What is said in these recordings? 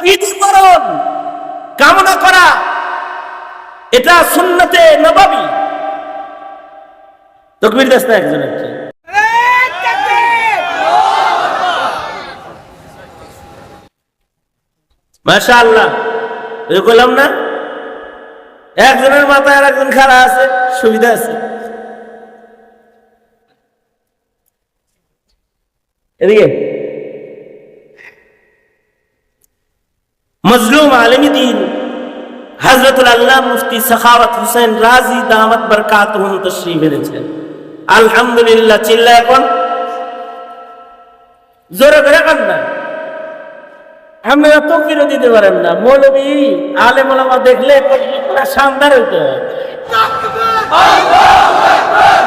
শহীদীকরণ কামনা করা এটা সুন্নতে নববী। তাকবীর দেন না একজন একজন। মাশাআল্লাহ, বললাম না একজনের মাথায় আর একজন খাড়া আছে, সুবিধা আছে। এদিকে মজলুম আলেম দ্বীন হযরতুল আল্লামা মুফতি সাখাওয়াত হোসেন রাজি দামাত বরকাতুহুম তশরীফ এনেছেন। আলহামদুলিল্লাহ, চিল্লা এখন জোরে বেরে কান না, আপনারা তাকবীরও দিতে পারেন না। মৌলভী আলেম ওলামা দেখলে পুরো শানদার হইতো। আল্লাহু আকবার,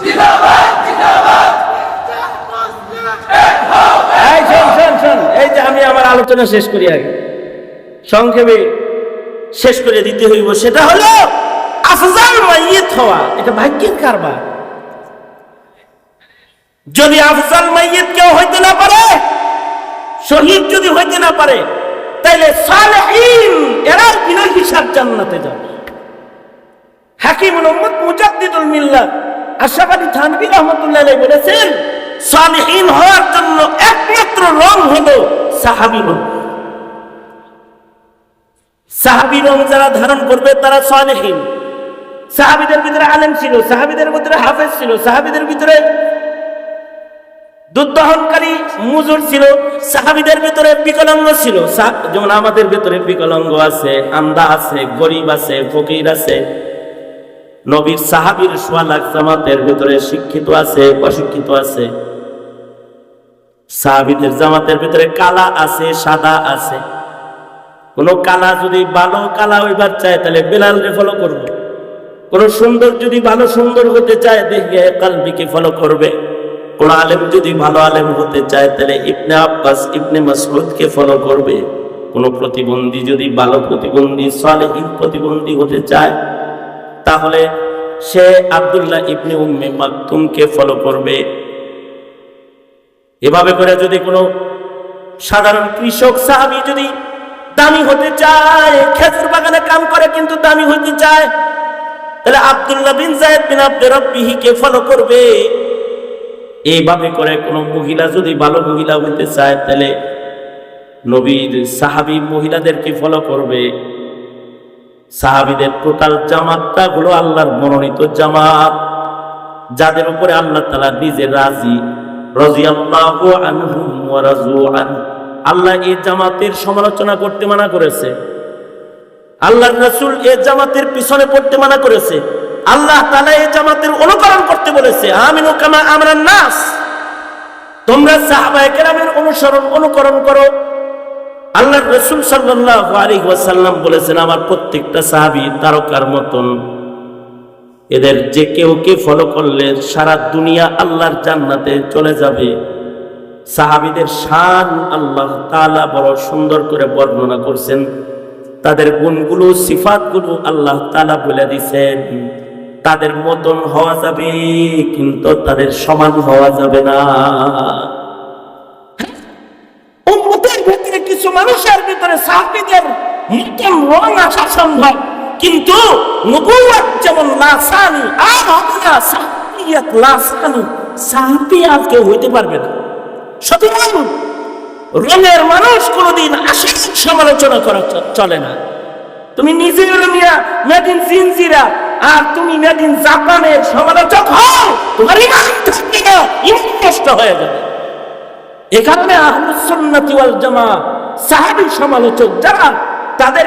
জিন্দাবাদ জিন্দাবাদ। এই শোন, এই যে আমি আমার আলোচনা শেষ করি, আগে সংক্ষেপে শেষ করে দিতে হইব। সেটা হলো আফজাল মাইয়িত হওয়া, এটা ভাগ্যের কারবার। যদি আফজাল মাইয়িত কেউ হইতে না পারে, শহীদ যদি হইতে না পারে, তাইলে সালেহীন এরা বিনা হিসাব জান্নাতে যাবে। হাকিমুল উম্মত মুজাদ্দিদুল মিল্লাত আশরাফ আলী থানভী রাহমাতুল্লাহ আলাইহি বলেছেন, সালেহীন হওয়ার জন্য একমাত্র রং হলো সাহাবী রং। সাহাবী রং যারা ধারণ করবে তারা সালেহীন। সাহাবীদের ভিতরে আলেম ছিল, সাহাবীদের ভিতরে হাফেজ ছিল, সাহাবীদের ভিতরে দুধ দহনকারী মুজুর ছিল, সাহাবীদের ভিতরে বিকলাঙ্গ ছিল। যেমন আমাদের ভিতরে বিকলাঙ্গ আছে, আন্ধা আছে, গরিব আছে, ফকির আছে। নবীর সাহাবীর সোয়া লাখ জামাতের ভিতরে শিক্ষিত আছে, অশিক্ষিত আছে। সাহাবীদের জামাতের ভিতরে কালা আছে, সাদা আছে। কোন কালা যদি ভালো কালা হইবার চায় তাহলে বেলালকে ফলো করবে। কোন সুন্দর যদি ভালো সুন্দর হতে চায় দেখবে কালবিকে ফলো করবে। কোন আলেম যদি ভালো আলেম হতে চায় তাহলে ইবনে আব্বাস, ইবনে মাসউদকে ফলো করবে। কোন প্রতিবন্ধী যদি ভালো প্রতিবন্ধী, সালেহীন প্রতিবন্ধী হতে চায় তাহলে সে আব্দুল্লাহ ইবনে উম্মে মাকতুমকে ফলো করবে। এভাবে করে যদি কোনো সাধারণ কৃষক সাহাবী যদি দামি হতে চায়, খেজুর বাগানে কাম করে কিন্তু দামি হতে চায়, তাহলে আব্দুল্লাহ বিন যায়েদ বিন আব্দে রাব্বিহি কে ফলো করবে। এইভাবে করে কোনো মহিলা যদি ভালো মহিলা হতে চায় তাহলে নবীর সাহাবী মহিলাদেরকে ফলো করবে। সাহাবীদের টোটাল জামাতটা হলো আল্লাহর মনোনীত জামাত, যাদের উপরে আল্লাহ তাআলা নিজে রাজি। রাদিয়াল্লাহু আনহুম ওয়া রাযু আন। আল্লাহ এই জামাতের সমালোচনা করতে মানা করেছে, আল্লাহর রাসূল এই জামাতের পিছনে পড়তে মানা করেছে, আল্লাহ তাআলা এই জামাতের অনুকরণ করতে বলেছে। আমিনু কামা আমরান নাস, তোমরা সাহাবায়ে কেরামের অনুকরণ করো। আল্লাহর রাসূল সাল্লাল্লাহু আলাইহি ওয়াসাল্লাম বলেছেন, আমার প্রত্যেকটা সাহাবী তারকার মতন, এদের যে কেউ কে ফলো করলে সারা দুনিয়া আল্লাহর জান্নাতে চলে যাবে। সাহাবীদের শান আল্লাহ তাআলা বড় সুন্দর করে বর্ণনা করছেন, তাদের গুণগুলো সিফাতগুলো আল্লাহ তাআলা বলে দিয়েছেন। তাদের মতন হওয়া যাবে কিন্তু তাদের সমান হওয়া যাবে না। উম্মতের ভিতরে কিছু মানুষের ভিতরে সাহাবীদের মতন রং আসা সম্ভব, কিন্তু নবুয়ত যেমন লাসানি আর হবে না, সাহাবিয়ত লাসানি, সাহাবী আর কেউ হইতে পারবে না। সুতরাং রঙের মানুষ কোনোদিন আশিক সমালোচনা করা চলে না। তুমি নিজে রঙিয়া মেড ইন জিনজিরা আর তুমি মেড ইন জাপানের সমালোচক হও, তোমার ইমান থাকবে না, ইমান নষ্ট হয়ে যাবে। এ কারণে আহলুস সুন্নাতি ওয়াল জামাত সাহাবী সমালোচক যারা, তাদের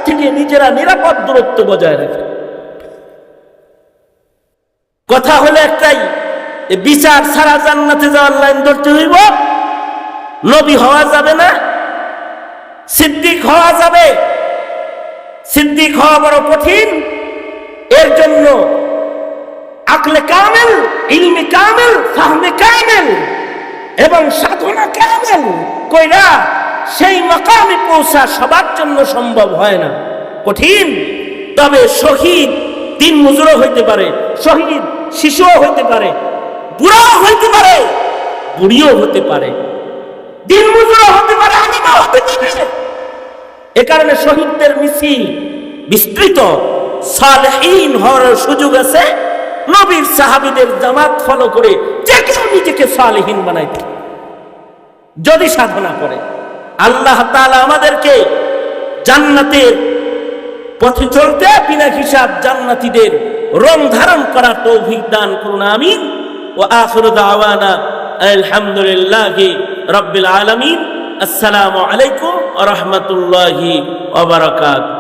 থেকে নিজেরা নিরাপদ দূরত্ব বজায় রাখে। কথা হলো একটাই, বিচার ছাড়া জান্নাতে যাওয়ার লাইন ধরতে হইব। নবী হওয়া যাবে না, সিদ্দিক হওয়া যাবে। সিদ্দিক হওয়া বড় কঠিন, এর জন্য আকলে কামেল, ইলমে কামেল, ফাহমে কামেল এবং সাধনা কামেল কইরা সেই মাকামে পৌঁছা সবার জন্য সম্ভব হয় না, কঠিন। তবে শহীদ দিন মজুরও হইতে পারে, শহীদ শিশুও হইতে পারে, বুড়াও হইতে পারে, বুড়িও হতে পারে, দিন মজুরও হতে পারে, কারণে শহীদদের মিছিল বিস্তৃত, সালেহীন হওয়ার সুযোগ আছে। নবীর সাহাবীদের জামাত ফলো করে যে কেউ নিজেকে সালেহীন বানাইতে যদি সাধনা করে। আল্লাহ তাআলা আমাদেরকে জান্নাতের পথে চলতে বিনা হিসাব জান্নাতীদের রং ধারণ করার তৌফিক দান করুন, আমিন। ওয়া আখিরু দাওয়ানা আলহামদুলিল্লাহি রাব্বিল আলামিন। আসসালামু আলাইকুম ওয়া রাহমাতুল্লাহি ওয়া বারাকাতুহু।